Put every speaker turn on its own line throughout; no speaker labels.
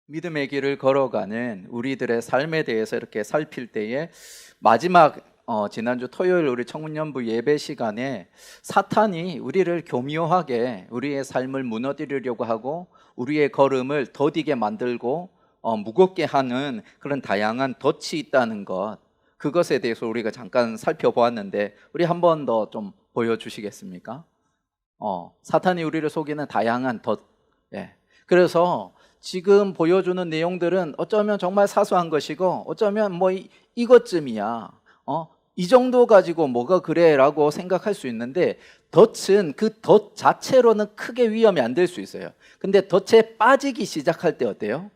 믿음의 길을 걸어가는 우리들의 삶에 대해서 이렇게 살필 때에 마지막 지난주 토요일 우리 청년부 예배 시간에 사탄이 우리를 교묘하게 우리의 삶을 무너뜨리려고 하고 우리의 걸음을 더디게 만들고 무겁게 하는 그런 다양한 덫이 있다는 것, 그것에 대해서 우리가 잠깐 살펴보았는데 우리 한 번 더 좀 보여주시겠습니까? 사탄이 우리를 속이는 다양한 덫. 그래서 지금 보여주는 내용들은 어쩌면 정말 사소한 것이고 어쩌면 뭐 이것쯤이야, 이 정도 가지고 뭐가 그래 라고 생각할 수 있는데, 덫은 그 덫 자체로는 크게 위험이 안 될 수 있어요. 근데 덫에 빠지기 시작할 때 어때요?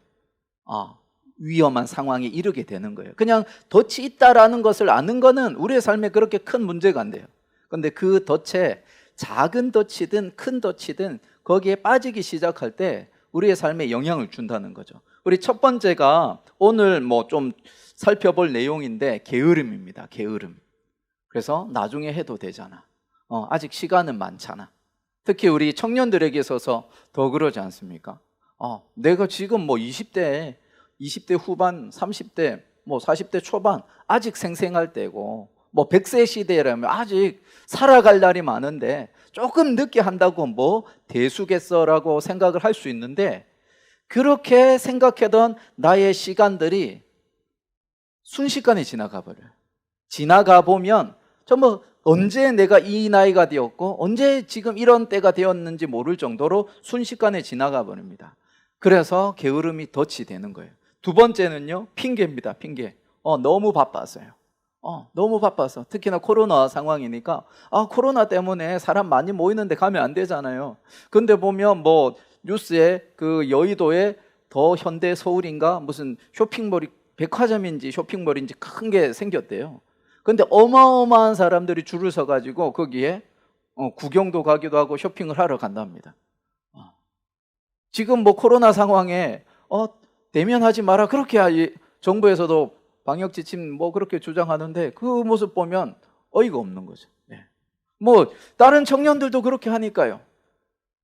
위험한 상황에 이르게 되는 거예요. 그냥 덫이 있다라는 것을 아는 거는 우리의 삶에 그렇게 큰 문제가 안 돼요. 근데 그 덫에 작은 덫이든 큰 덫이든 거기에 빠지기 시작할 때 우리의 삶에 영향을 준다는 거죠. 우리 첫 번째가 오늘 뭐 좀 살펴볼 내용인데 게으름입니다. 게으름. 그래서 나중에 해도 되잖아. 아직 시간은 많잖아. 특히 우리 청년들에게 있어서 더 그러지 않습니까? 내가 지금 뭐 20대 후반, 30대, 뭐 40대 초반 아직 생생할 때고, 뭐 100세 시대라면 아직 살아갈 날이 많은데 조금 늦게 한다고 뭐 대수겠어라고 생각을 할 수 있는데, 그렇게 생각하던 나의 시간들이 순식간에 지나가 버려요. 지나가 보면 정말 언제 내가 이 나이가 되었고 언제 지금 이런 때가 되었는지 모를 정도로 순식간에 지나가 버립니다. 그래서 게으름이 덫이 되는 거예요. 두 번째는요, 핑계입니다. 핑계. 너무 바빠서요. 너무 바빠서. 특히나 코로나 상황이니까 코로나 때문에 사람 많이 모이는데 가면 안 되잖아요. 근데 보면 뭐 뉴스에 그 여의도에 더 현대 서울인가 무슨 쇼핑몰이, 백화점인지 쇼핑몰인지 큰 게 생겼대요. 근데 어마어마한 사람들이 줄을 서 가지고 거기에 구경도 가기도 하고 쇼핑을 하러 간답니다. 지금 뭐 코로나 상황에 대면하지 마라 그렇게 정부에서도 방역 지침 뭐 그렇게 주장하는데, 그 모습 보면 어이가 없는 거죠. 뭐 다른 청년들도 그렇게 하니까요.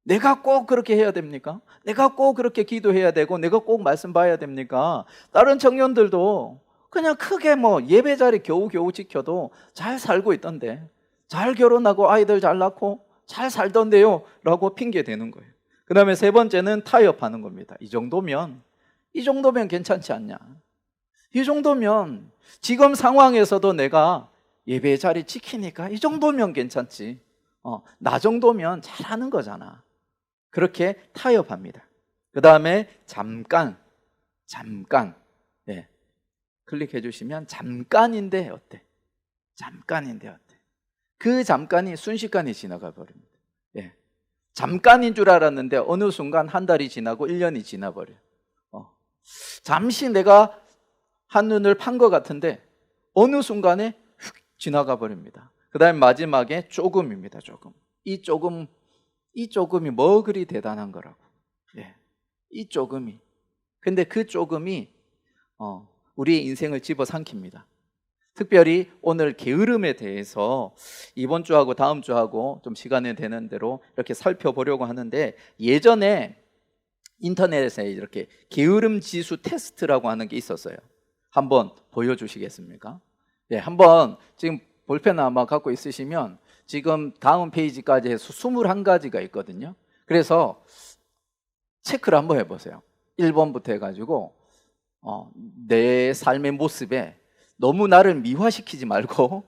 내가 꼭 그렇게 해야 됩니까? 내가 꼭 그렇게 기도해야 되고 내가 꼭 말씀 봐야 됩니까? 다른 청년들도 그냥 크게 뭐 예배 자리 겨우겨우 지켜도 잘 살고 있던데, 잘 결혼하고 아이들 잘 낳고 잘 살던데요 라고 핑계 대는 거예요. 그 다음에 세 번째는 타협하는 겁니다. 이 정도면 괜찮지 않냐? 이 정도면 지금 상황에서도 내가 예배 자리 지키니까 이 정도면 괜찮지. 나 정도면 잘하는 거잖아. 그렇게 타협합니다. 그 다음에 잠깐. 클릭해 주시면 잠깐인데 어때? 그 잠깐이 순식간에 지나가 버립니다. 잠깐인 줄 알았는데 어느 순간 한 달이 지나고 1년이 지나버려요. 잠시 내가 한눈을 판 것 같은데 어느 순간에 휙 지나가 버립니다. 그 다음에 마지막에 조금입니다. 조금. 이 조금이 뭐 그리 대단한 거라고. 이 조금이. 근데 그 조금이 우리의 인생을 집어삼킵니다. 특별히 오늘 게으름에 대해서 이번 주하고 다음 주하고 좀 시간이 되는 대로 이렇게 살펴보려고 하는데, 예전에 인터넷에 이렇게 게으름 지수 테스트라고 하는 게 있었어요. 한번 보여주시겠습니까? 한번 지금 볼펜 아마 갖고 있으시면 지금 다음 페이지까지 해서 21가지가 있거든요. 그래서 체크를 한번 해보세요. 1번부터 해가지고 내 삶의 모습에 너무 나를 미화시키지 말고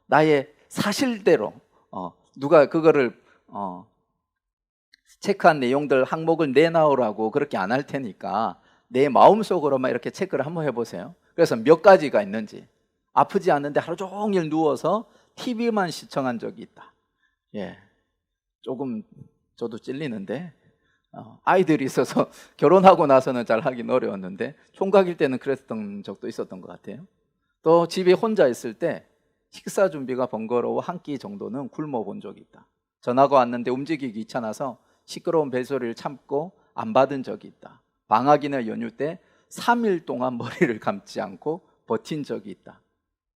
나의 사실대로, 누가 그거를 체크한 내용들 항목을 내놔오라고 그렇게 안 할 테니까 내 마음속으로만 이렇게 체크를 한번 해보세요. 그래서 몇 가지가 있는지. 아프지 않은데 하루 종일 누워서 TV만 시청한 적이 있다. 조금 저도 찔리는데, 아이들이 있어서 결혼하고 나서는 잘 하긴 어려웠는데 총각일 때는 그랬던 적도 있었던 것 같아요. 또 집에 혼자 있을 때 식사 준비가 번거로워 한 끼 정도는 굶어 본 적이 있다. 전화가 왔는데 움직이기 귀찮아서 시끄러운 벨소리를 참고 안 받은 적이 있다. 방학이나 연휴 때 3일 동안 머리를 감지 않고 버틴 적이 있다.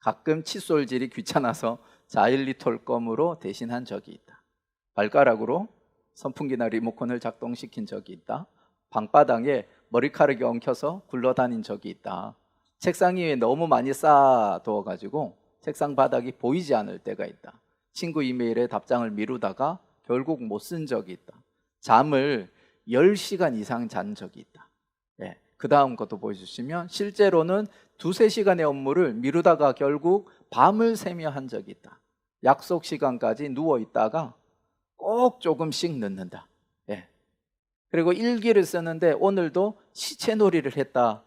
가끔 칫솔질이 귀찮아서 자일리 톨검으로 대신한 적이 있다. 발가락으로 선풍기나 리모컨을 작동시킨 적이 있다. 방바닥에 머리카락이 엉켜서 굴러다닌 적이 있다. 책상 위에 너무 많이 쌓아두어가지고 책상 바닥이 보이지 않을 때가 있다. 친구 이메일에 답장을 미루다가 결국 못 쓴 적이 있다. 잠을 10시간 이상 잔 적이 있다. 예, 그 다음 것도 보여주시면 실제로는 2-3시간의 업무를 미루다가 결국 밤을 새며 한 적이 있다. 약속 시간까지 누워 있다가 꼭 조금씩 늦는다. 예. 그리고 일기를 쓰는데 오늘도 시체놀이를 했다.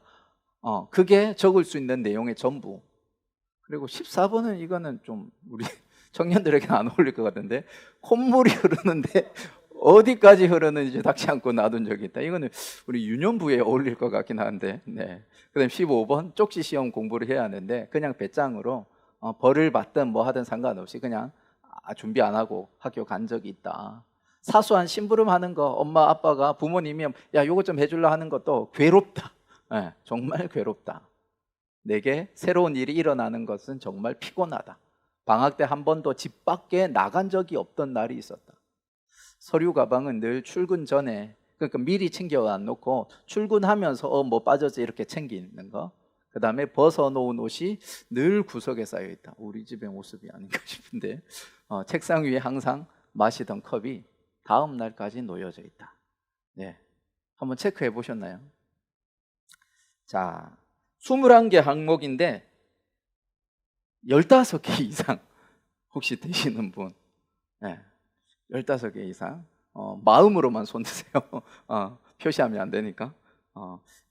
그게 적을 수 있는 내용의 전부. 그리고 14번은 이거는 좀 우리 청년들에게는 안 어울릴 것 같은데, 콧물이 흐르는데 어디까지 흐르는지 닥치 않고 놔둔 적이 있다. 이거는 우리 유년부에 어울릴 것 같긴 한데. 네. 그다음 15번 쪽지 시험 공부를 해야 하는데 그냥 배짱으로 벌을 받든 뭐 하든 상관없이 그냥 준비 안 하고 학교 간 적이 있다. 사소한 심부름 하는 거 엄마 아빠가 부모님이 야 요거 좀 해줄라 하는 것도 괴롭다. 네, 정말 괴롭다. 내게 새로운 일이 일어나는 것은 정말 피곤하다. 방학 때 한 번도 집 밖에 나간 적이 없던 날이 있었다. 서류 가방은 늘 출근 전에, 그러니까 미리 챙겨 안 놓고 출근하면서 뭐 빠졌지 이렇게 챙기는 거. 그 다음에 벗어놓은 옷이 늘 구석에 쌓여 있다. 우리 집의 모습이 아닌가 싶은데, 책상 위에 항상 마시던 컵이 다음 날까지 놓여져 있다. 네, 한번 체크해 보셨나요? 자, 21개 항목인데 15개 이상 혹시 되시는 분? 네, 15개 이상. 마음으로만 손 드세요. 표시하면 안 되니까.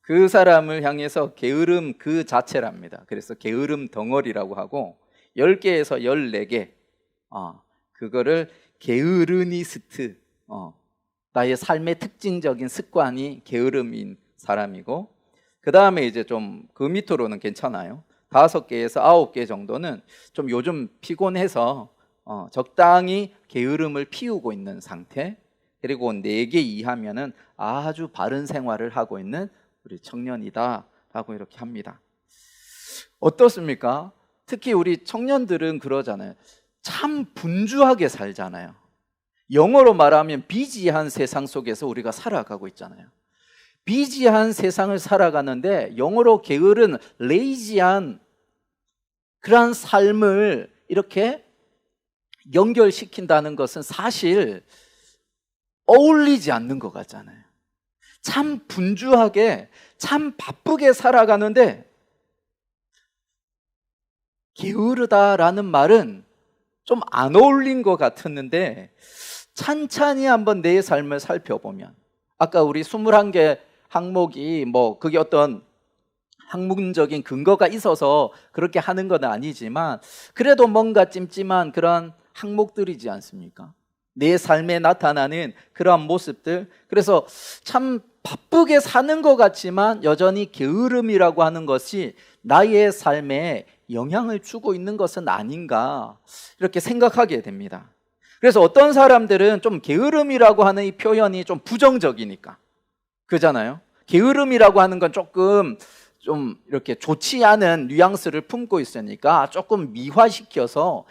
그 사람을 향해서 게으름 그 자체랍니다. 그래서 게으름 덩어리라고 하고 10개에서 14개, 그거를 게으르니스트, 나의 삶의 특징적인 습관이 게으름인 사람이고, 그 다음에 이제 좀 그 밑으로는 괜찮아요. 5개에서 9개 정도는 좀 요즘 피곤해서 적당히 게으름을 피우고 있는 상태. 그리고 4개 이하면은 아주 바른 생활을 하고 있는 우리 청년이다 라고 이렇게 합니다. 어떻습니까? 특히 우리 청년들은 그러잖아요. 참 분주하게 살잖아요. 영어로 말하면 비지한 세상 속에서 우리가 살아가고 있잖아요. 비지한 세상을 살아가는데 영어로 게으른 레이지한 그러한 삶을 이렇게 연결시킨다는 것은 사실 어울리지 않는 것 같잖아요. 참 분주하게, 참 바쁘게 살아가는데 게으르다라는 말은 좀 안 어울린 것 같았는데, 찬찬히 한번 내 삶을 살펴보면, 아까 우리 21개 항목이 뭐 그게 어떤 학문적인 근거가 있어서 그렇게 하는 건 아니지만 그래도 뭔가 찜찜한 그런 항목들이지 않습니까? 내 삶에 나타나는 그러한 모습들. 그래서 참 바쁘게 사는 것 같지만 여전히 게으름이라고 하는 것이 나의 삶에 영향을 주고 있는 것은 아닌가, 이렇게 생각하게 됩니다. 그래서 어떤 사람들은 좀 게으름이라고 하는 이 표현이 좀 부정적이니까, 그잖아요. 게으름이라고 하는 건 조금 좀 이렇게 좋지 않은 뉘앙스를 품고 있으니까 조금 미화시켜서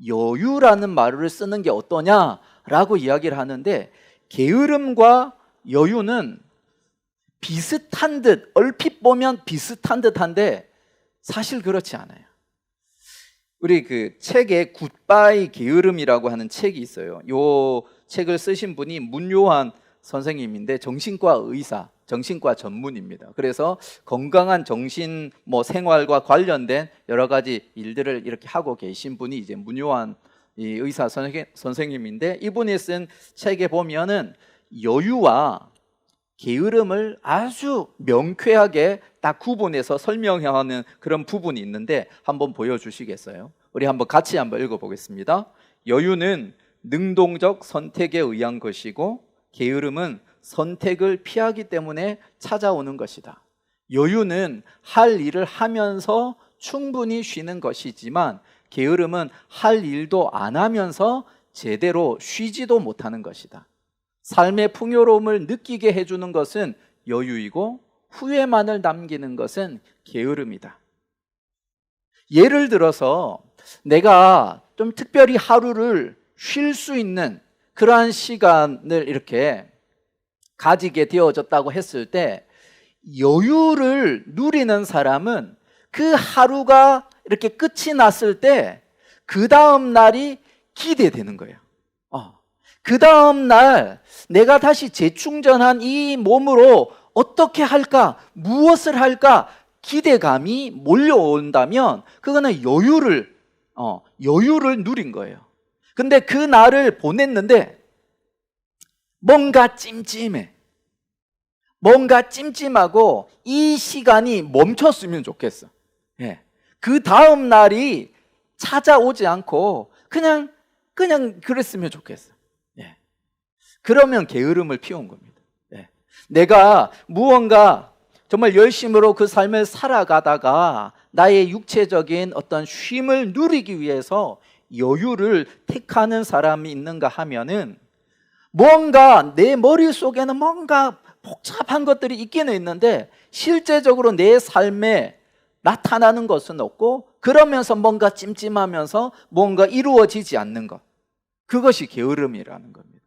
여유라는 말을 쓰는 게 어떠냐라고 이야기를 하는데, 게으름과 여유는 비슷한 듯, 얼핏 보면 비슷한 듯한데 사실 그렇지 않아요. 우리 그 책에 굿바이 게으름이라고 하는 책이 있어요. 요 책을 쓰신 분이 문요한 선생님인데 정신과 의사, 정신과 전문입니다. 그래서 건강한 정신 생활과 관련된 여러 가지 일들을 이렇게 하고 계신 분이 이제 문요한 이 의사 선생님인데, 이분이 쓴 책에 보면은 여유와 게으름을 아주 명쾌하게 딱 구분해서 설명하는 그런 부분이 있는데 한번 보여주시겠어요? 우리 한번 같이 한번 읽어보겠습니다. 여유는 능동적 선택에 의한 것이고 게으름은 선택을 피하기 때문에 찾아오는 것이다. 여유는 할 일을 하면서 충분히 쉬는 것이지만 게으름은 할 일도 안 하면서 제대로 쉬지도 못하는 것이다. 삶의 풍요로움을 느끼게 해주는 것은 여유이고 후회만을 남기는 것은 게으름이다. 예를 들어서 내가 좀 특별히 하루를 쉴 수 있는 그러한 시간을 이렇게 가지게 되어졌다고 했을 때 여유를 누리는 사람은 그 하루가 이렇게 끝이 났을 때 그 다음 날이 기대되는 거예요. 그 다음 날 내가 다시 재충전한 이 몸으로 어떻게 할까, 무엇을 할까 기대감이 몰려온다면 그거는 여유를 누린 거예요. 근데 그 날을 보냈는데 뭔가 찜찜해. 뭔가 찜찜하고 이 시간이 멈췄으면 좋겠어. 예. 그 다음 날이 찾아오지 않고 그냥 그랬으면 좋겠어. 예. 그러면 게으름을 피운 겁니다. 예. 내가 무언가 정말 열심으로 그 삶을 살아가다가 나의 육체적인 어떤 쉼을 누리기 위해서 여유를 택하는 사람이 있는가 하면은 뭔가 내 머릿속에는 뭔가 복잡한 것들이 있기는 있는데 실제적으로 내 삶에 나타나는 것은 없고 그러면서 뭔가 찜찜하면서 뭔가 이루어지지 않는 것, 그것이 게으름이라는 겁니다.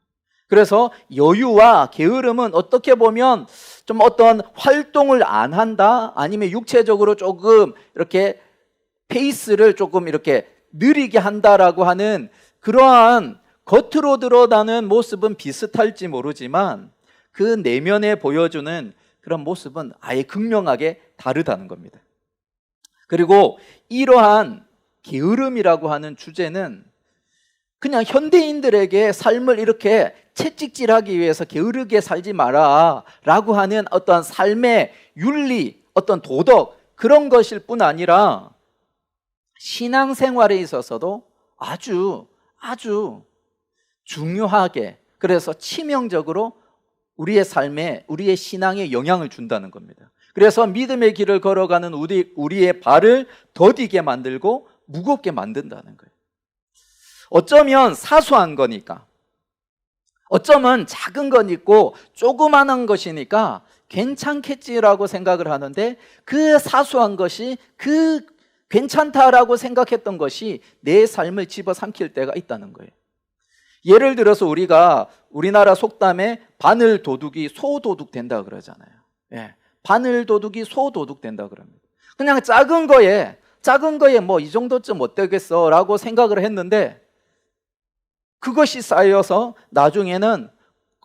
그래서 여유와 게으름은 어떻게 보면 좀 어떤 활동을 안 한다, 아니면 육체적으로 조금 이렇게 페이스를 조금 이렇게 느리게 한다라고 하는 그러한 겉으로 드러나는 모습은 비슷할지 모르지만 그 내면에 보여주는 그런 모습은 아예 극명하게 다르다는 겁니다. 그리고 이러한 게으름이라고 하는 주제는 그냥 현대인들에게 삶을 이렇게 채찍질하기 위해서 게으르게 살지 마라 라고 하는 어떤 삶의 윤리, 어떤 도덕, 그런 것일 뿐 아니라 신앙생활에 있어서도 아주 중요하게, 그래서 치명적으로 우리의 삶에, 우리의 신앙에 영향을 준다는 겁니다. 그래서 믿음의 길을 걸어가는 우리의 발을 더디게 만들고 무겁게 만든다는 거예요. 어쩌면 사소한 거니까, 어쩌면 작은 건 있고 조그마한 것이니까 괜찮겠지라고 생각을 하는데 그 사소한 것이, 그 괜찮다라고 생각했던 것이 내 삶을 집어삼킬 때가 있다는 거예요. 예를 들어서 우리나라 속담에 바늘 도둑이 소도둑 된다 그러잖아요. 예. 바늘 도둑이 소도둑 된다 그럽니다. 그냥 작은 거에 뭐 이 정도쯤 어때겠어 라고 생각을 했는데 그것이 쌓여서 나중에는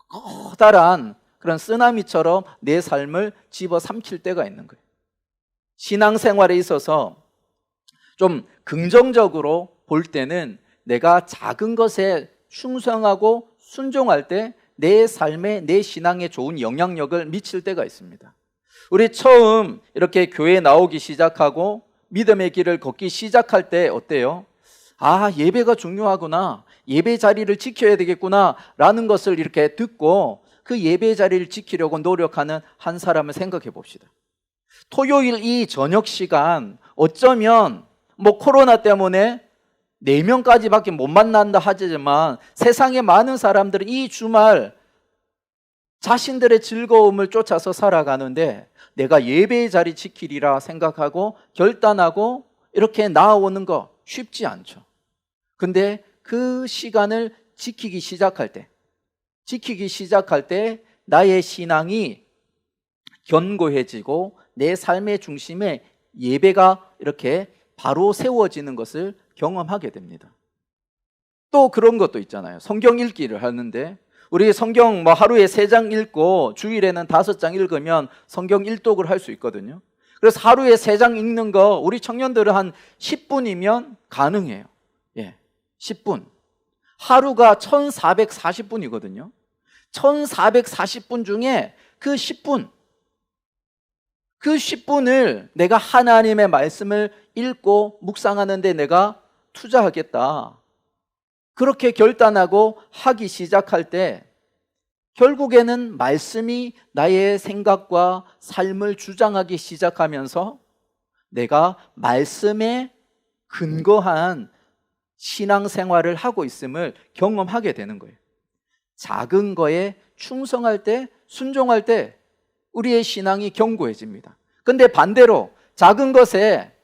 커다란 그런 쓰나미처럼 내 삶을 집어삼킬 때가 있는 거예요. 신앙생활에 있어서 좀 긍정적으로 볼 때는 내가 작은 것에 충성하고 순종할 때 내 삶에, 내 신앙에 좋은 영향력을 미칠 때가 있습니다. 우리 처음 이렇게 교회에 나오기 시작하고 믿음의 길을 걷기 시작할 때 어때요? 아, 예배가 중요하구나, 예배 자리를 지켜야 되겠구나 라는 것을 이렇게 듣고 그 예배 자리를 지키려고 노력하는 한 사람을 생각해 봅시다. 토요일 이 저녁 시간, 어쩌면 뭐 코로나 때문에 4명까지밖에 못 만난다 하지만 세상의 많은 사람들은 이 주말 자신들의 즐거움을 쫓아서 살아가는데 내가 예배의 자리 지키리라 생각하고 결단하고 이렇게 나아오는 거 쉽지 않죠. 근데 그 시간을 지키기 시작할 때 나의 신앙이 견고해지고 내 삶의 중심에 예배가 이렇게 바로 세워지는 것을 경험하게 됩니다. 또 그런 것도 있잖아요. 성경 읽기를 하는데 우리 성경 뭐 하루에 3장 읽고 주일에는 5장 읽으면 성경 일독을 할 수 있거든요. 그래서 하루에 3장 읽는 거 우리 청년들은 한 10분이면 가능해요. 예, 10분. 하루가 1440분이거든요. 1440분 중에 그 10분을 내가 하나님의 말씀을 읽고 묵상하는 데 내가 투자하겠다, 그렇게 결단하고 하기 시작할 때 결국에는 말씀이 나의 생각과 삶을 주장하기 시작하면서 내가 말씀에 근거한 신앙생활을 하고 있음을 경험하게 되는 거예요. 작은 거에 충성할 때, 순종할 때 우리의 신앙이 견고해집니다. 근데 반대로 작은 것에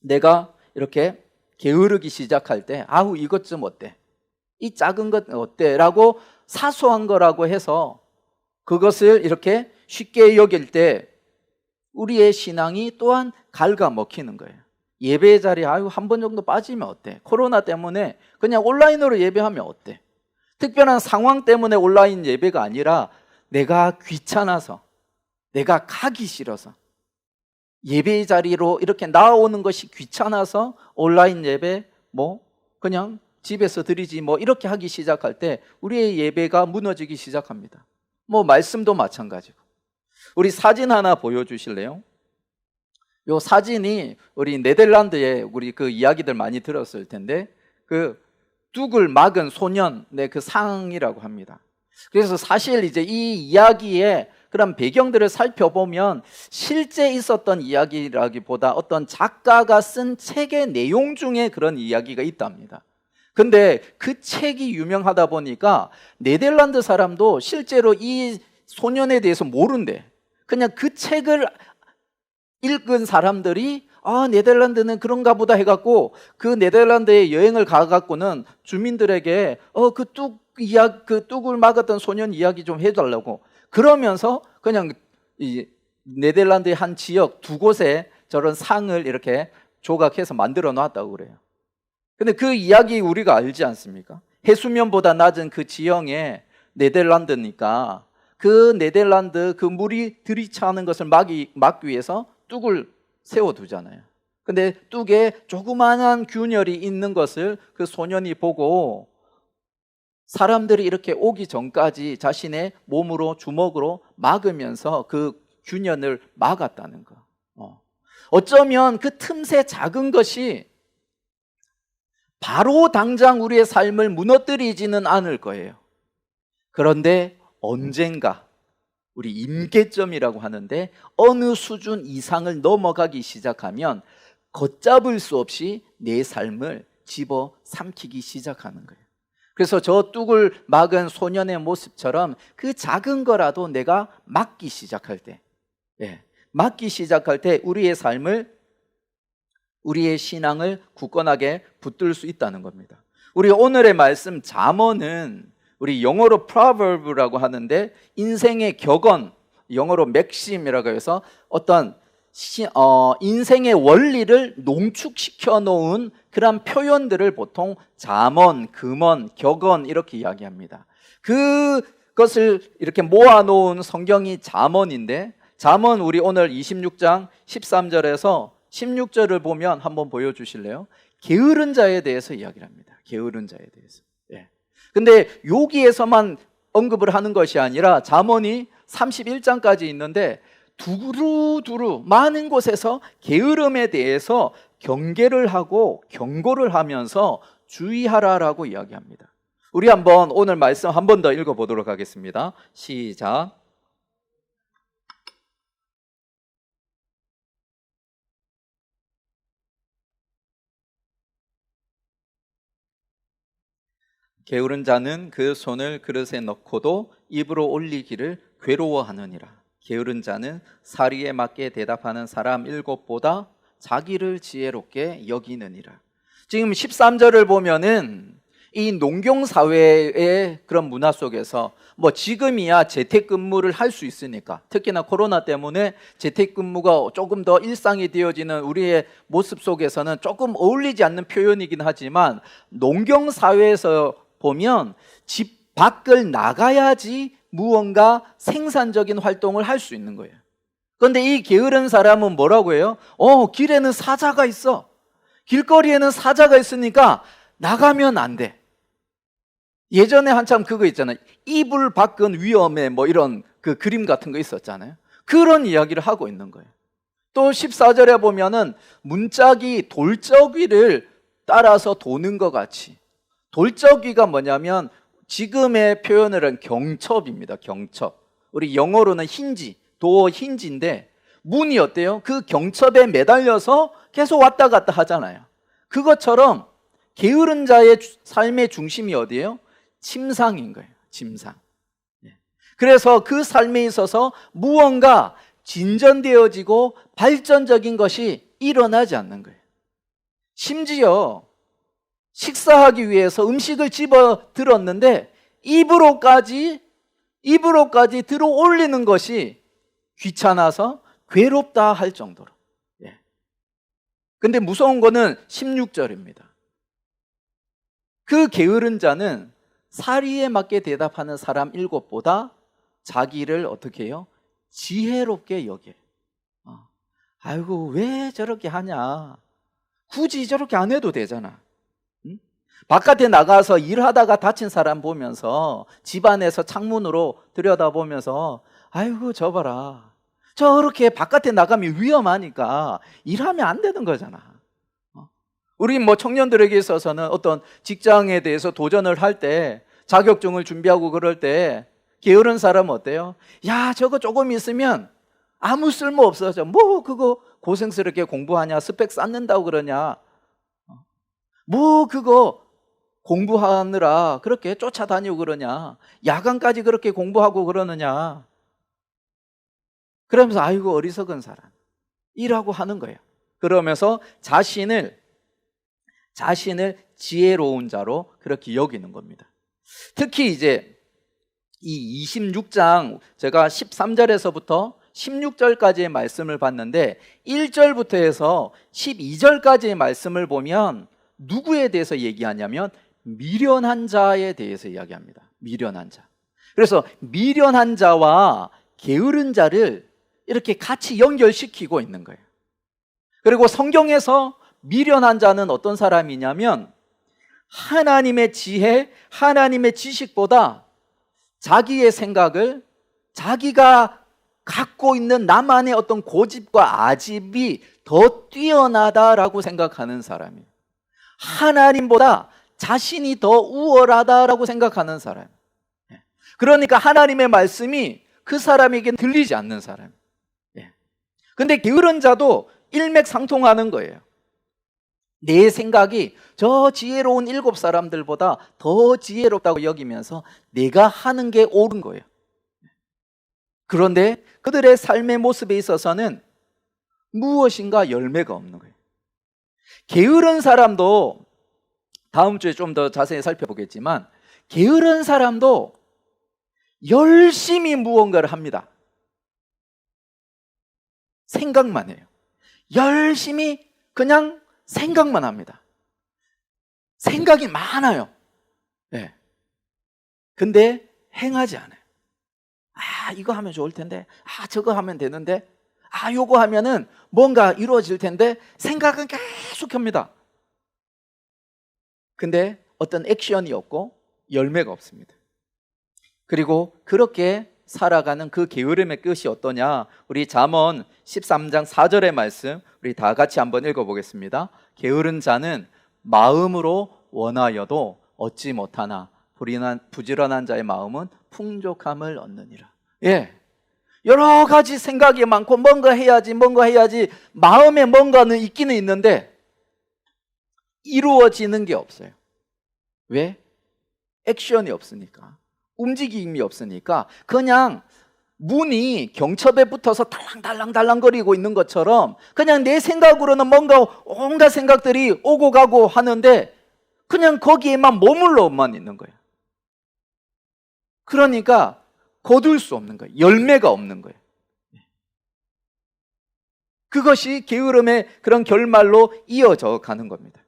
내가 이렇게 게으르기 시작할 때 아우 이것 좀 어때? 이 작은 것 어때? 라고 사소한 거라고 해서 그것을 이렇게 쉽게 여길 때 우리의 신앙이 또한 갉아먹히는 거예요. 예배 자리에 한 번 정도 빠지면 어때? 코로나 때문에 그냥 온라인으로 예배하면 어때? 특별한 상황 때문에 온라인 예배가 아니라 내가 귀찮아서, 내가 가기 싫어서, 예배 자리로 이렇게 나오는 것이 귀찮아서 온라인 예배 그냥 집에서 드리지 이렇게 하기 시작할 때 우리의 예배가 무너지기 시작합니다. 말씀도 마찬가지고. 우리 사진 하나 보여주실래요? 요 사진이 우리 네덜란드에 우리 그 이야기들 많이 들었을 텐데 그 뚝을 막은 소년의 그 상이라고 합니다. 그래서 사실 이제 이 이야기의 그런 배경들을 살펴보면 실제 있었던 이야기라기보다 어떤 작가가 쓴 책의 내용 중에 그런 이야기가 있답니다. 근데 그 책이 유명하다 보니까 네덜란드 사람도 실제로 이 소년에 대해서 모른대. 그냥 그 책을 읽은 사람들이 네덜란드는 그런가 보다 해갖고 그 네덜란드에 여행을 가갖고는 주민들에게 그 뚝을 막았던 소년 이야기 좀 해달라고 그러면서 그냥 이 네덜란드의 한 지역 두 곳에 저런 상을 이렇게 조각해서 만들어 놨다고 그래요. 근데 그 이야기 우리가 알지 않습니까? 해수면보다 낮은 그 지형에 네덜란드니까 그 네덜란드 그 물이 들이차는 것을 막기 위해서 뚝을 세워두잖아요. 근데 뚝에 조그마한 균열이 있는 것을 그 소년이 보고 사람들이 이렇게 오기 전까지 자신의 몸으로 주먹으로 막으면서 그 균열을 막았다는 거. 어쩌면 그 틈새 작은 것이 바로 당장 우리의 삶을 무너뜨리지는 않을 거예요. 그런데 언젠가 우리 임계점이라고 하는데 어느 수준 이상을 넘어가기 시작하면 걷잡을 수 없이 내 삶을 집어삼키기 시작하는 거예요. 그래서 저 뚝을 막은 소년의 모습처럼 그 작은 거라도 내가 막기 시작할 때, 우리의 삶을, 우리의 신앙을 굳건하게 붙들 수 있다는 겁니다. 우리 오늘의 말씀 잠언은 우리 영어로 proverb라고 하는데 인생의 격언, 영어로 maxim이라고 해서 어떤 인생의 원리를 농축시켜 놓은 그런 표현들을 보통 잠언, 금언, 격언 이렇게 이야기합니다. 그것을 이렇게 모아놓은 성경이 잠언인데 잠언 우리 오늘 26장 13절에서 16절을 보면 한번 보여주실래요? 게으른 자에 대해서 이야기를 합니다. 게으른 자에 대해서. 근데 여기에서만 언급을 하는 것이 아니라 잠언이 31장까지 있는데 두루두루 많은 곳에서 게으름에 대해서 경계를 하고 경고를 하면서 주의하라라고 이야기합니다. 우리 한번 오늘 말씀 한 번 더 읽어보도록 하겠습니다. 시작. 게으른 자는 그 손을 그릇에 넣고도 입으로 올리기를 괴로워하느니라. 게으른 자는 사리에 맞게 대답하는 사람 7보다 자기를 지혜롭게 여기느니라. 지금 13절을 보면은 이 농경사회의 그런 문화 속에서 지금이야 재택근무를 할 수 있으니까, 특히나 코로나 때문에 재택근무가 조금 더 일상이 되어지는 우리의 모습 속에서는 조금 어울리지 않는 표현이긴 하지만 농경사회에서 보면 집 밖을 나가야지 무언가 생산적인 활동을 할 수 있는 거예요. 그런데 이 게으른 사람은 뭐라고 해요? 길에는 사자가 있어. 길거리에는 사자가 있으니까 나가면 안 돼. 예전에 한참 그거 있잖아요. 이불 밖은 위험해 이런 그 그림 같은 거 있었잖아요. 그런 이야기를 하고 있는 거예요. 또 14절에 보면은 문짝이 돌적이를 따라서 도는 것 같이. 돌적이가 뭐냐면 지금의 표현을 한 경첩입니다. 경첩. 우리 영어로는 힌지, 도어 힌지인데 문이 어때요? 그 경첩에 매달려서 계속 왔다 갔다 하잖아요. 그것처럼 게으른 자의 삶의 중심이 어디예요? 침상인 거예요. 침상. 그래서 그 삶에 있어서 무언가 진전되어지고 발전적인 것이 일어나지 않는 거예요. 심지어 식사하기 위해서 음식을 집어 들었는데 입으로까지 입으로까지 들어 올리는 것이 귀찮아서 괴롭다 할 정도로. 예. 근데 무서운 거는 16절입니다. 그 게으른 자는 사리에 맞게 대답하는 사람 7보다 자기를 어떻게 해요? 지혜롭게 여겨요. 아이고 왜 저렇게 하냐, 굳이 저렇게 안 해도 되잖아. 응? 바깥에 나가서 일하다가 다친 사람 보면서 집안에서 창문으로 들여다보면서 아이고 저 봐라, 저렇게 바깥에 나가면 위험하니까 일하면 안 되는 거잖아. 우리 뭐 청년들에게 있어서는 어떤 직장에 대해서 도전을 할 때, 자격증을 준비하고 그럴 때 게으른 사람은 어때요? 야 저거 조금 있으면 아무 쓸모 없어져. 뭐 그거 고생스럽게 공부하냐, 스펙 쌓는다고 그러냐, 뭐 그거 공부하느라 그렇게 쫓아다니고 그러냐, 야간까지 그렇게 공부하고 그러느냐. 그러면서 아이고 어리석은 사람 이라고 하는 거예요. 그러면서 자신을 지혜로운 자로 그렇게 여기는 겁니다. 특히 이제 이 26장 제가 13절에서부터 16절까지의 말씀을 봤는데 1절부터 해서 12절까지의 말씀을 보면 누구에 대해서 얘기하냐면 미련한 자에 대해서 이야기합니다. 미련한 자. 그래서 미련한 자와 게으른 자를 이렇게 같이 연결시키고 있는 거예요. 그리고 성경에서 미련한 자는 어떤 사람이냐면 하나님의 지혜, 하나님의 지식보다 자기의 생각을, 자기가 갖고 있는 나만의 어떤 고집과 아집이 더 뛰어나다라고 생각하는 사람이에요. 하나님보다 자신이 더 우월하다라고 생각하는 사람. 그러니까 하나님의 말씀이 그 사람에게 들리지 않는 사람. 근데 게으른 자도 일맥상통하는 거예요. 내 생각이 저 지혜로운 7사람들보다 더 지혜롭다고 여기면서 내가 하는 게 옳은 거예요. 그런데 그들의 삶의 모습에 있어서는 무엇인가 열매가 없는 거예요. 게으른 사람도 다음 주에 좀 더 자세히 살펴보겠지만 게으른 사람도 열심히 무언가를 합니다. 생각만 해요. 열심히 그냥 생각만 합니다. 생각이 많아요. 네. 근데 행하지 않아요. 아, 이거 하면 좋을 텐데, 아, 저거 하면 되는데, 아, 요거 하면은 뭔가 이루어질 텐데, 생각은 계속 합니다. 근데 어떤 액션이 없고 열매가 없습니다. 그리고 그렇게 살아가는 그 게으름의 끝이 어떠냐? 우리 잠언 13장 4절의 말씀 우리 다 같이 한번 읽어보겠습니다. 게으른 자는 마음으로 원하여도 얻지 못하나 부지런한 자의 마음은 풍족함을 얻느니라. 예, 여러 가지 생각이 많고 뭔가 해야지 마음에 뭔가는 있기는 있는데 이루어지는 게 없어요. 왜? 액션이 없으니까, 움직임이 없으니까 그냥 문이 경첩에 붙어서 달랑달랑거리고 있는 것처럼 그냥 내 생각으로는 뭔가 온갖 생각들이 오고 가고 하는데 그냥 거기에만 머물러만 있는 거예요. 그러니까 거둘 수 없는 거예요. 열매가 없는 거예요. 그것이 게으름의 그런 결말로 이어져 가는 겁니다.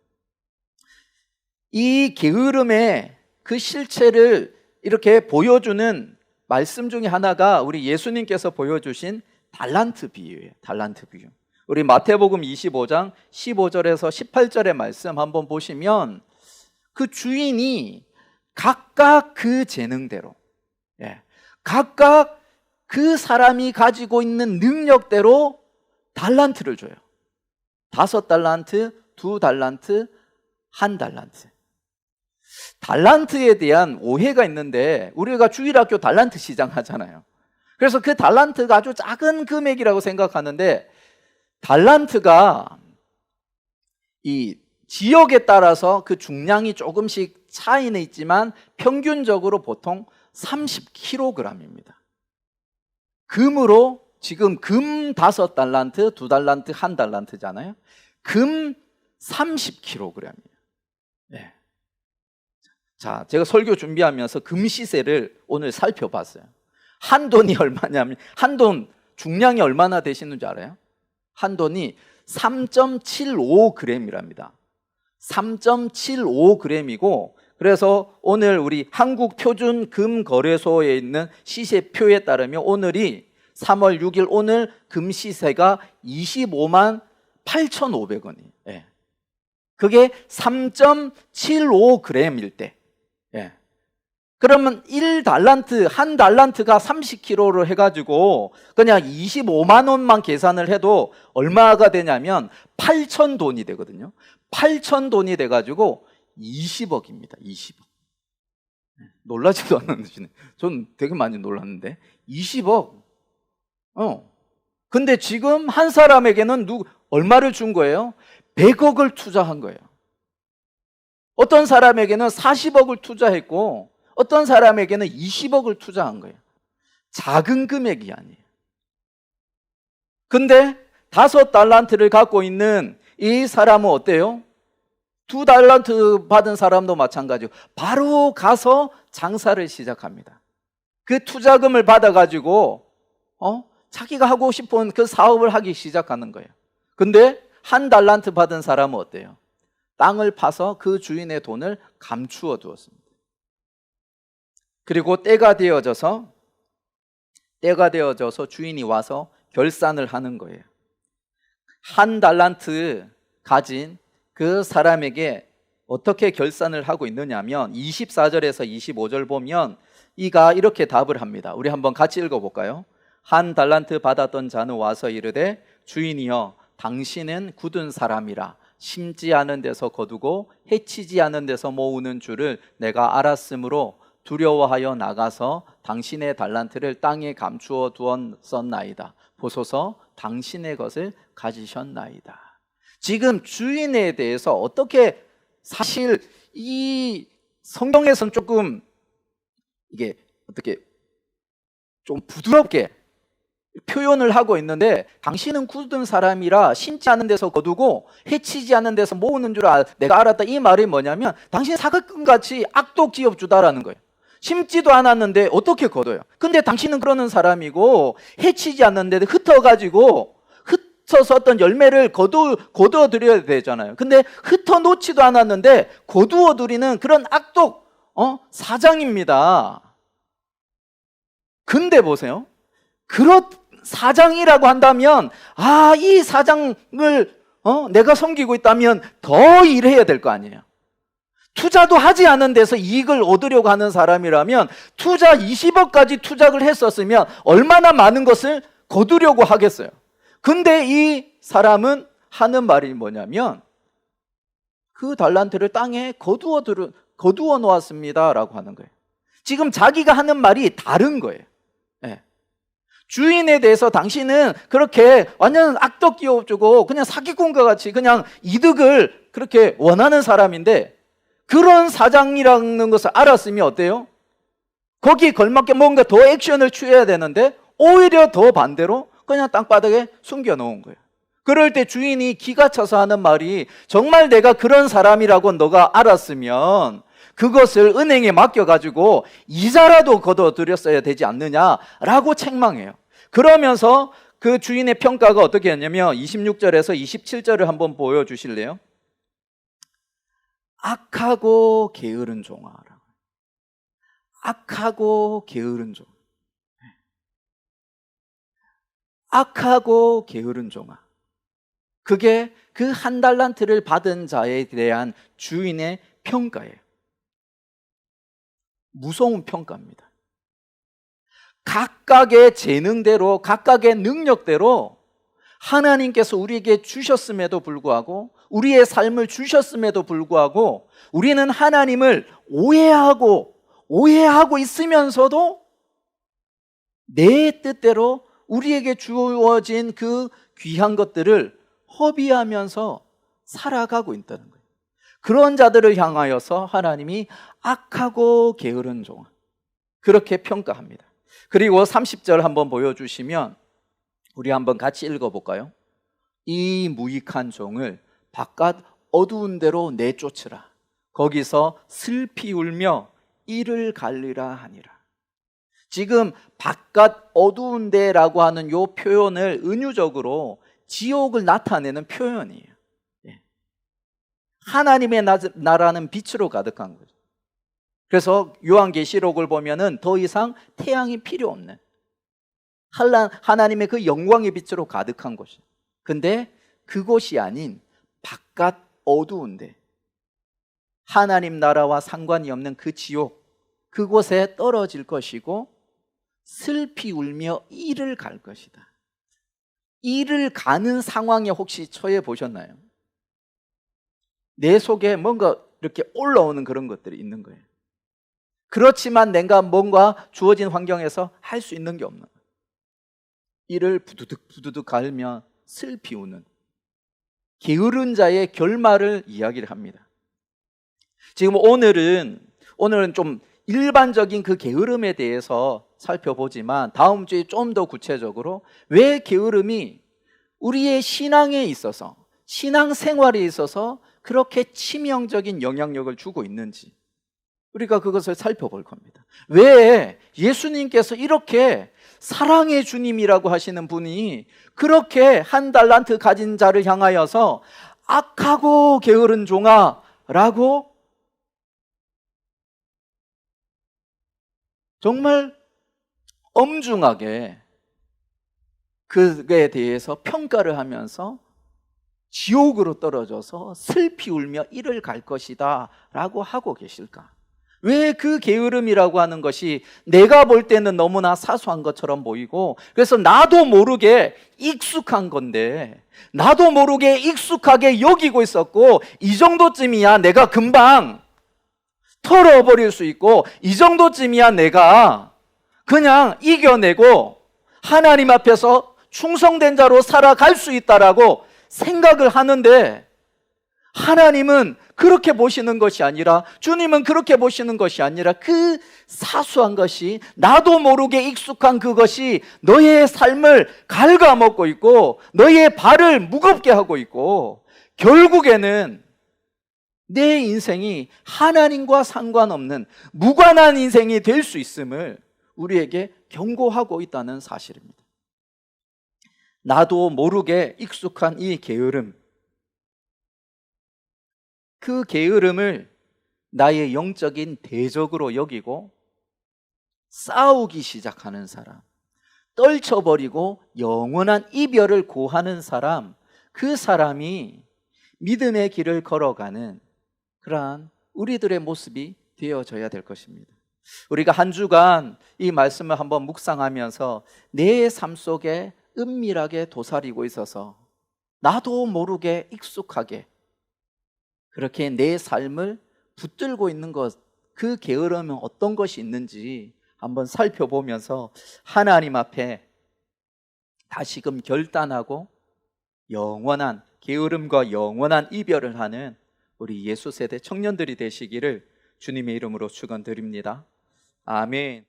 이 게으름의 그 실체를 이렇게 보여주는 말씀 중에 하나가 우리 예수님께서 보여주신 달란트 비유예요. 달란트 비유. 우리 마태복음 25장 15절에서 18절의 말씀 한번 보시면 그 주인이 각각 그 재능대로, 각각 그 사람이 가지고 있는 능력대로 달란트를 줘요. 5달란트, 2달란트, 1달란트. 달란트에 대한 오해가 있는데 우리가 주일학교 달란트 시장 하잖아요. 그래서 그 달란트가 아주 작은 금액이라고 생각하는데 달란트가 이 지역에 따라서 그 중량이 조금씩 차이는 있지만 평균적으로 보통 30kg입니다. 금으로 지금 금 5달란트, 2달란트, 1달란트잖아요. 금 30kg이에요. 자, 제가 설교 준비하면서 금 시세를 오늘 살펴봤어요. 한돈이 얼마냐면, 한돈 중량이 얼마나 되시는 줄 알아요? 한돈이 3.75g이랍니다. 3.75g이고, 그래서 오늘 우리 한국표준금거래소에 있는 시세표에 따르면 오늘이 3월 6일 오늘 금 시세가 25만 8,500원이에요. 예. 그게 3.75g일 때. 예. 그러면 1달란트, 한 달란트가 30kg를 해가지고 그냥 25만 원만 계산을 해도 얼마가 되냐면 8,000돈이 되거든요. 8,000돈이 돼가지고 20억입니다. 20억. 놀라지도 않으시네. 전 되게 많이 놀랐는데 20억. 근데 지금 한 사람에게는 얼마를 준 거예요? 100억을 투자한 거예요. 어떤 사람에게는 40억을 투자했고 어떤 사람에게는 20억을 투자한 거예요. 작은 금액이 아니에요. 근데 5달란트를 갖고 있는 이 사람은 어때요? 2달란트 받은 사람도 마찬가지고 바로 가서 장사를 시작합니다. 그 투자금을 받아가지고 자기가 하고 싶은 그 사업을 하기 시작하는 거예요. 근데 1달란트 받은 사람은 어때요? 땅을 파서 그 주인의 돈을 감추어 두었습니다. 그리고 때가 되어져서 주인이 와서 결산을 하는 거예요. 1달란트 가진 그 사람에게 어떻게 결산을 하고 있느냐면 24절에서 25절 보면 이가 이렇게 답을 합니다. 우리 한번 같이 읽어볼까요? 1달란트 받았던 자는 와서 이르되 주인이여 당신은 굳은 사람이라 심지 않은 데서 거두고 해치지 않은 데서 모으는 줄을 내가 알았으므로 두려워하여 나가서 당신의 달란트를 땅에 감추어 두었었나이다. 보소서 당신의 것을 가지셨나이다. 지금 주인에 대해서 어떻게, 사실 이 성경에서는 조금 이게 어떻게 좀 부드럽게 표현을 하고 있는데 당신은 굳은 사람이라 심지 않은 데서 거두고 해치지 않은 데서 모으는 줄 내가 알았다. 이 말이 뭐냐면 당신 사각금같이 악독기업주다라는 거예요. 심지도 않았는데 어떻게 거둬요? 근데 당신은 그러는 사람이고 해치지 않는데 흩어가지고 흩어서 어떤 열매를 거두어 드려야 되잖아요. 근데 흩어 놓지도 않았는데 거두어 드리는 그런 악독 사장입니다. 근데 보세요. 그런 사장이라고 한다면 이 사장을 내가 섬기고 있다면 더 일해야 될 거 아니에요. 투자도 하지 않은 데서 이익을 얻으려고 하는 사람이라면 투자 20억까지 투자를 했었으면 얼마나 많은 것을 거두려고 하겠어요. 근데 이 사람은 하는 말이 뭐냐면 그 달란트를 땅에 거두어 놓았습니다 라고 하는 거예요. 지금 자기가 하는 말이 다른 거예요. 네. 주인에 대해서 당신은 그렇게 완전 악덕기업주고 그냥 사기꾼과 같이 그냥 이득을 그렇게 원하는 사람인데 그런 사장이라는 것을 알았으면 어때요? 거기에 걸맞게 뭔가 더 액션을 취해야 되는데 오히려 더 반대로 그냥 땅바닥에 숨겨놓은 거예요. 그럴 때 주인이 기가 차서 하는 말이 정말 내가 그런 사람이라고 너가 알았으면 그것을 은행에 맡겨가지고 이자라도 걷어들였어야 되지 않느냐라고 책망해요. 그러면서 그 주인의 평가가 어떻게 했냐면 26절에서 27절을 한번 보여주실래요? 악하고 게으른 종아라고. 악하고 게으른 종. 악하고 게으른 종아. 그게 그 1달란트를 받은 자에 대한 주인의 평가예요. 무서운 평가입니다. 각각의 재능대로, 각각의 능력대로 하나님께서 우리에게 주셨음에도 불구하고, 우리의 삶을 주셨음에도 불구하고 우리는 하나님을 오해하고 있으면서도 내 뜻대로 우리에게 주어진 그 귀한 것들을 허비하면서 살아가고 있다는 거예요. 그런 자들을 향하여서 하나님이 악하고 게으른 종, 그렇게 평가합니다. 그리고 30절 한번 보여주시면 우리 한번 같이 읽어볼까요? 이 무익한 종을 바깥 어두운 데로 내쫓으라. 거기서 슬피 울며 이를 갈리라 하니라. 지금 바깥 어두운데라고 하는 요 표현을 은유적으로 지옥을 나타내는 표현이에요. 예. 하나님의 나라는 빛으로 가득한 거죠. 그래서 요한계시록을 보면은 더 이상 태양이 필요 없는 하나님의 그 영광의 빛으로 가득한 곳이에요. 근데 그곳이 아닌 바깥 어두운데 하나님 나라와 상관이 없는 그 지옥, 그곳에 떨어질 것이고 슬피 울며 이를 갈 것이다. 이를 가는 상황에 혹시 처해 보셨나요? 내 속에 뭔가 이렇게 올라오는 그런 것들이 있는 거예요. 그렇지만 내가 뭔가 주어진 환경에서 할 수 있는 게 없는 거예요. 이를 부두득 갈며 슬피 우는 게으른 자의 결말을 이야기를 합니다. 지금 오늘은 좀 일반적인 그 게으름에 대해서 살펴보지만 다음 주에 좀 더 구체적으로 왜 게으름이 우리의 신앙에 있어서, 신앙생활에 있어서 그렇게 치명적인 영향력을 주고 있는지 우리가 그것을 살펴볼 겁니다. 왜 예수님께서 이렇게 사랑의 주님이라고 하시는 분이 그렇게 한 달란트 가진 자를 향하여서 악하고 게으른 종아 라고 정말 엄중하게 그에 대해서 평가를 하면서 지옥으로 떨어져서 슬피 울며 이를 갈 것이다 라고 하고 계실까? 왜 그 게으름이라고 하는 것이 내가 볼 때는 너무나 사소한 것처럼 보이고, 그래서 나도 모르게 익숙한 건데, 나도 모르게 익숙하게 여기고 있었고, 이 정도쯤이야 내가 금방 털어버릴 수 있고, 이 정도쯤이야 내가 그냥 이겨내고 하나님 앞에서 충성된 자로 살아갈 수 있다라고 생각을 하는데, 하나님은 그렇게 보시는 것이 아니라, 주님은 그렇게 보시는 것이 아니라 그 사소한 것이, 나도 모르게 익숙한 그것이 너의 삶을 갉아먹고 있고 너의 발을 무겁게 하고 있고, 결국에는 내 인생이 하나님과 상관없는 무관한 인생이 될 수 있음을 우리에게 경고하고 있다는 사실입니다. 나도 모르게 익숙한 이 게으름, 그 게으름을 나의 영적인 대적으로 여기고 싸우기 시작하는 사람, 떨쳐버리고 영원한 이별을 고하는 사람, 그 사람이 믿음의 길을 걸어가는 그러한 우리들의 모습이 되어져야 될 것입니다. 우리가 한 주간 이 말씀을 한번 묵상하면서 내 삶 속에 은밀하게 도사리고 있어서 나도 모르게 익숙하게 그렇게 내 삶을 붙들고 있는 것, 그 게으름은 어떤 것이 있는지 한번 살펴보면서 하나님 앞에 다시금 결단하고 영원한 게으름과 영원한 이별을 하는 우리 예수 세대 청년들이 되시기를 주님의 이름으로 축원드립니다. 아멘.